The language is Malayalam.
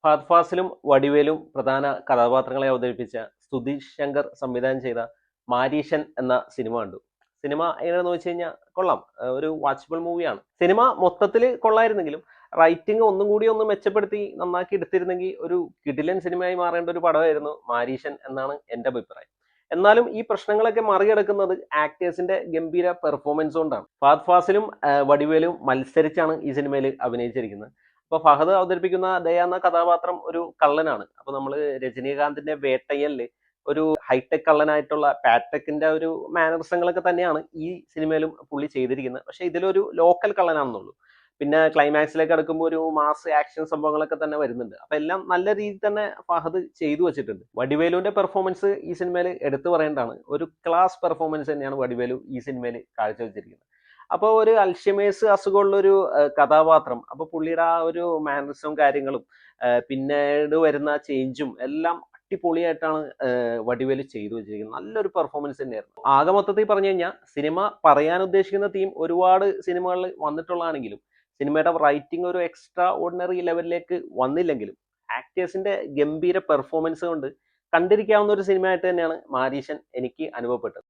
ഫഹദ് ഫാസിലും വടിവേലും പ്രധാന കഥാപാത്രങ്ങളെ അവതരിപ്പിച്ച സുധീഷ് ശങ്കർ സംവിധാനം ചെയ്ത മാരീഷൻ എന്ന സിനിമ കണ്ടു. സിനിമ എങ്ങനെയാണെന്ന് വെച്ച് കഴിഞ്ഞാൽ കൊള്ളാം. ഒരു വാച്ചബിൾ മൂവിയാണ്. സിനിമ മൊത്തത്തിൽ കൊള്ളായിരുന്നെങ്കിലും റൈറ്റിംഗ് ഒന്നും കൂടി ഒന്ന് മെച്ചപ്പെടുത്തി നന്നാക്കി എടുത്തിരുന്നെങ്കിൽ ഒരു കിടിലൻ സിനിമയായി മാറേണ്ട ഒരു പടമായിരുന്നു മാരീഷൻ എന്നാണ് എൻ്റെ അഭിപ്രായം. എന്നാലും ഈ പ്രശ്നങ്ങളൊക്കെ മറികടക്കുന്നത് ആക്ടേഴ്സിന്റെ ഗംഭീര പെർഫോമൻസ് കൊണ്ടാണ്. ഫഹദ് ഫാസിലും വടിവേലും മത്സരിച്ചാണ് ഈ സിനിമയിൽ അഭിനയിച്ചിരിക്കുന്നത്. അപ്പൊ ഫഹദ് അവതരിപ്പിക്കുന്ന ദയ എന്ന കഥാപാത്രം ഒരു കള്ളനാണ്. അപ്പൊ നമ്മള് രജനീകാന്തിന്റെ വേട്ടയ്യലില് ഒരു ഹൈടെക് കള്ളനായിട്ടുള്ള പാറ്റക്കിന്റെ ഒരു മാനറിസങ്ങളൊക്കെ തന്നെയാണ് ഈ സിനിമയിലും പുള്ളി ചെയ്തിരിക്കുന്നത്. പക്ഷെ ഇതിലൊരു ലോക്കൽ കള്ളനാണെന്നുള്ളൂ. പിന്നെ ക്ലൈമാക്സിലേക്ക് അടുക്കുമ്പോൾ ഒരു മാസ് ആക്ഷൻ സംഭവങ്ങളൊക്കെ തന്നെ വരുന്നുണ്ട്. അപ്പൊ എല്ലാം നല്ല രീതിയിൽ തന്നെ ഫഹദ് ചെയ്തു വെച്ചിട്ടുണ്ട്. വടിവേലുവിന്റെ പെർഫോമൻസ് ഈ സിനിമയിൽ എടുത്തു പറയേണ്ടതാണ്. ഒരു ക്ലാസ് പെർഫോമൻസ് തന്നെയാണ് വടിവേലു ഈ സിനിമയിൽ കാഴ്ചവെച്ചിരിക്കുന്നത്. അപ്പോൾ ഒരു അൽഷിമേഴ്സ് അസുഖമുള്ളൊരു കഥാപാത്രം. അപ്പൊ പുള്ളിയുടെ ആ ഒരു മാനറിസവും കാര്യങ്ങളും പിന്നീട് വരുന്ന ചേഞ്ചും എല്ലാം അടിപൊളിയായിട്ടാണ് വടിവേലു ചെയ്തു വെച്ചിരിക്കുന്നത്. നല്ലൊരു പെർഫോമൻസ് തന്നെയായിരുന്നു. ആകെ മൊത്തത്തിൽ പറഞ്ഞു കഴിഞ്ഞാൽ സിനിമ പറയാൻ ഉദ്ദേശിക്കുന്ന തീം ഒരുപാട് സിനിമകളിൽ വന്നിട്ടുള്ളതാണെങ്കിലും സിനിമയുടെ റൈറ്റിംഗ് ഒരു എക്സ്ട്രാ ഓർഡിനറി ലെവലിലേക്ക് വന്നില്ലെങ്കിലും ആക്ടേഴ്സിന്റെ ഗംഭീര പെർഫോമൻസ് കൊണ്ട് കണ്ടിരിക്കാവുന്ന ഒരു സിനിമയായിട്ട് തന്നെയാണ് മാരീഷൻ എനിക്ക് അനുഭവപ്പെട്ടത്.